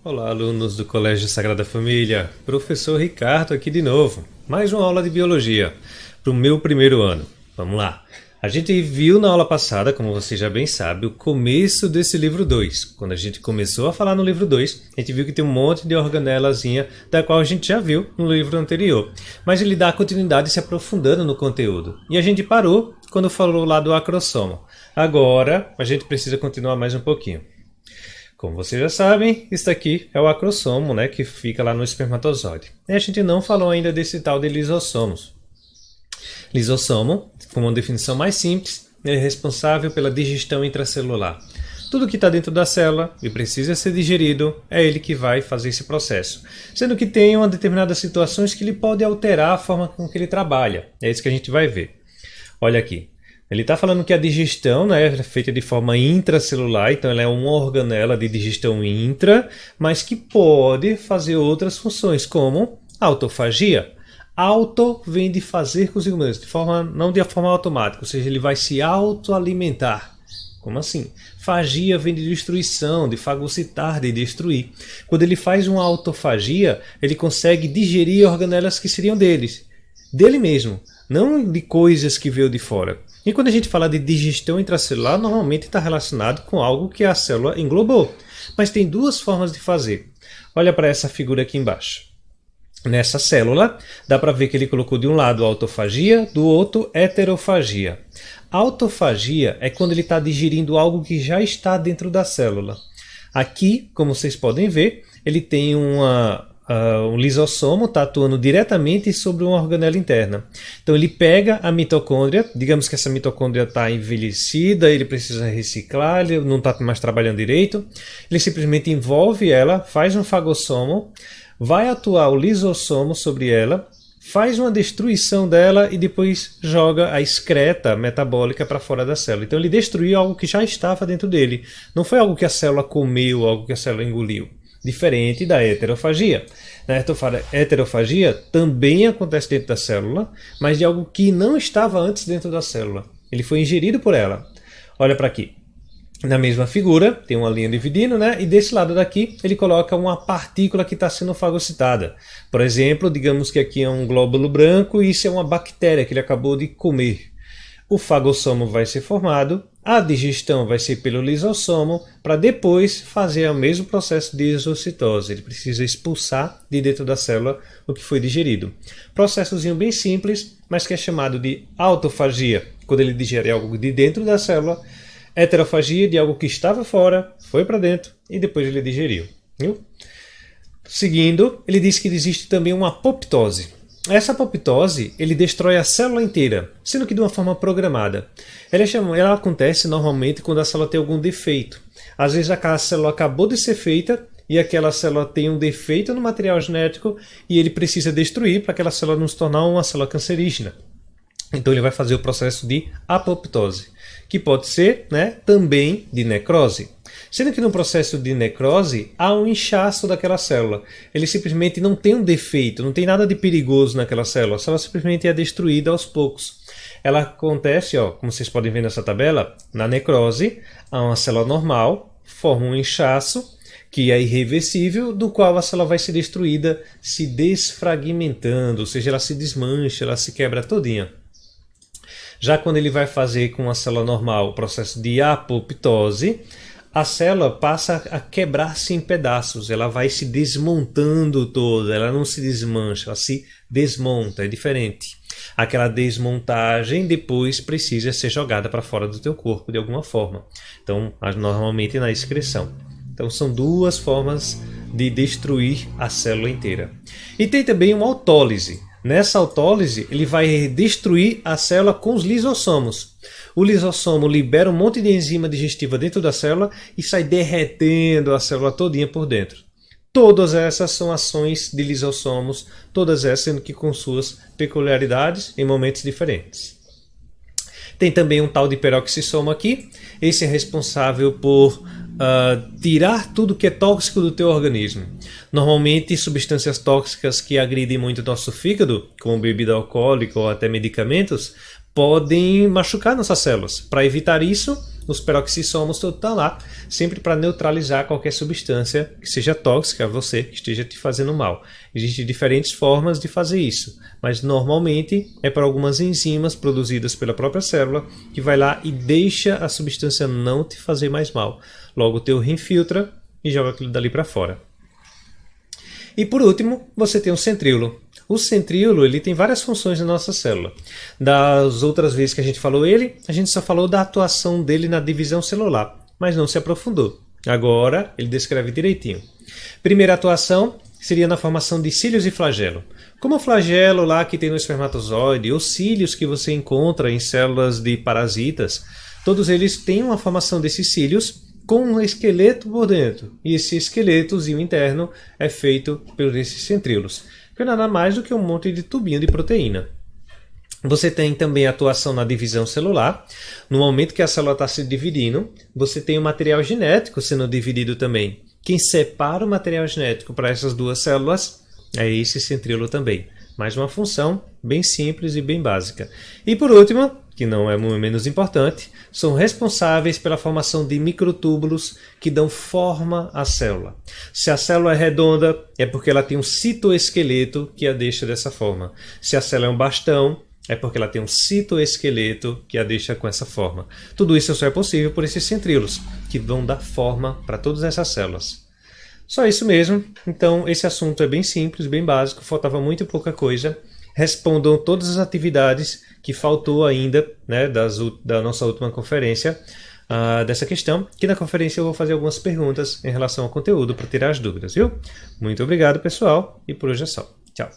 Olá, alunos do Colégio Sagrada Família. Professor Ricardo aqui de novo. Mais uma aula de Biologia para o meu primeiro ano. Vamos lá. A gente viu na aula passada, como você já bem sabe, o começo desse livro 2. Quando a gente começou a falar no livro 2, a gente viu que tem um monte de organelazinha, da qual a gente já viu no livro anterior. Mas ele dá continuidade se aprofundando no conteúdo. E a gente parou quando falou lá do acrossomo. Agora, a gente precisa continuar mais um pouquinho. Como vocês já sabem, isso aqui é o acrossomo, né, que fica lá no espermatozoide. E a gente não falou ainda desse tal de lisossomos. Lisossomo, com uma definição mais simples, ele é responsável pela digestão intracelular. Tudo que está dentro da célula e precisa ser digerido, é ele que vai fazer esse processo. Sendo que tem uma determinadas situações que ele pode alterar a forma com que ele trabalha. É isso que a gente vai ver. Olha aqui. Ele está falando que a digestão, né, é feita de forma intracelular, então ela é uma organela de digestão intra, mas que pode fazer outras funções, como autofagia. Auto vem de fazer consigo mesmo, não de forma automática, ou seja, ele vai se autoalimentar. Como assim? Fagia vem de destruição, de fagocitar, de destruir. Quando ele faz uma autofagia, ele consegue digerir organelas que seriam dele mesmo, não de coisas que veio de fora. E quando a gente fala de digestão intracelular, normalmente está relacionado com algo que a célula englobou. Mas tem duas formas de fazer. Olha para essa figura aqui embaixo. Nessa célula, dá para ver que ele colocou de um lado autofagia, do outro heterofagia. Autofagia é quando ele está digerindo algo que já está dentro da célula. Aqui, como vocês podem ver, ele tem um lisossomo está atuando diretamente sobre uma organela interna. Então ele pega a mitocôndria, digamos que essa mitocôndria está envelhecida, ele precisa reciclar, ele não está mais trabalhando direito, ele simplesmente envolve ela, faz um fagossomo, vai atuar o lisossomo sobre ela, faz uma destruição dela e depois joga a excreta metabólica para fora da célula. Então ele destruiu algo que já estava dentro dele, não foi algo que a célula comeu, algo que a célula engoliu. Diferente da heterofagia. Na heterofagia também acontece dentro da célula, mas de algo que não estava antes dentro da célula. Ele foi ingerido por ela. Olha para aqui. Na mesma figura, tem uma linha dividindo, né? E desse lado daqui, ele coloca uma partícula que está sendo fagocitada. Por exemplo, digamos que aqui é um glóbulo branco e isso é uma bactéria que ele acabou de comer. O fagossomo vai ser formado, a digestão vai ser pelo lisossomo, para depois fazer o mesmo processo de exocitose. Ele precisa expulsar de dentro da célula o que foi digerido. Processozinho bem simples, mas que é chamado de autofagia, quando ele digere algo de dentro da célula. Heterofagia, de algo que estava fora, foi para dentro e depois ele digeriu. Viu? Seguindo, ele diz que existe também uma apoptose. Essa apoptose, ele destrói a célula inteira, sendo que de uma forma programada. Ela acontece normalmente quando a célula tem algum defeito. Às vezes a célula acabou de ser feita e aquela célula tem um defeito no material genético e ele precisa destruir para aquela célula não se tornar uma célula cancerígena. Então ele vai fazer o processo de apoptose, que pode ser, né, também de necrose. Sendo que no processo de necrose há um inchaço daquela célula. Ele simplesmente não tem um defeito, não tem nada de perigoso naquela célula. A célula simplesmente é destruída aos poucos. Ela acontece, ó, como vocês podem ver nessa tabela, na necrose, há uma célula normal, forma um inchaço, que é irreversível, do qual a célula vai ser destruída, se desfragmentando, ou seja, ela se desmancha, ela se quebra todinha. Já quando ele vai fazer com a célula normal o processo de apoptose, a célula passa a quebrar-se em pedaços, ela vai se desmontando toda, ela não se desmancha, ela se desmonta, é diferente. Aquela desmontagem depois precisa ser jogada para fora do teu corpo de alguma forma. Então, normalmente na excreção. Então, são duas formas de destruir a célula inteira. E tem também uma autólise. Nessa autólise, ele vai destruir a célula com os lisossomos. O lisossomo libera um monte de enzima digestiva dentro da célula e sai derretendo a célula todinha por dentro. Todas essas são ações de lisossomos, todas essas sendo que com suas peculiaridades em momentos diferentes. Tem também um tal de peroxissomo aqui. Esse é responsável por tirar tudo que é tóxico do teu organismo. Normalmente substâncias tóxicas que agridem muito o nosso fígado, como bebida alcoólica ou até medicamentos, podem machucar nossas células. Para evitar isso, os peroxissomos todos estão lá, sempre para neutralizar qualquer substância que seja tóxica a você, que esteja te fazendo mal. Existem diferentes formas de fazer isso, mas normalmente é para algumas enzimas produzidas pela própria célula que vai lá e deixa a substância não te fazer mais mal. Logo, o teu rim filtra e joga aquilo dali para fora. E por último, você tem o centríolo. O centríolo ele tem várias funções na nossa célula. Das outras vezes que a gente falou ele, a gente só falou da atuação dele na divisão celular, mas não se aprofundou. Agora ele descreve direitinho. Primeira atuação seria na formação de cílios e flagelo. Como o flagelo lá que tem no espermatozoide, ou cílios que você encontra em células de parasitas, todos eles têm uma formação desses cílios com um esqueleto por dentro. E esse esqueletozinho interno é feito por esses centríolos, que é nada mais do que um monte de tubinho de proteína. Você tem também a atuação na divisão celular. No momento que a célula está se dividindo, você tem o material genético sendo dividido também. Quem separa o material genético para essas duas células é esse centríolo também. Mais uma função bem simples e bem básica. E por último, que não é menos importante, são responsáveis pela formação de microtúbulos que dão forma à célula. Se a célula é redonda, é porque ela tem um citoesqueleto que a deixa dessa forma. Se a célula é um bastão, é porque ela tem um citoesqueleto que a deixa com essa forma. Tudo isso só é possível por esses centríolos, que vão dar forma para todas essas células. Só isso mesmo. Então, esse assunto é bem simples, bem básico, faltava muito pouca coisa. Respondam todas as atividades que faltou ainda, né, da nossa última conferência, dessa questão, que na conferência eu vou fazer algumas perguntas em relação ao conteúdo para tirar as dúvidas, viu? Muito obrigado, pessoal, e por hoje é só. Tchau!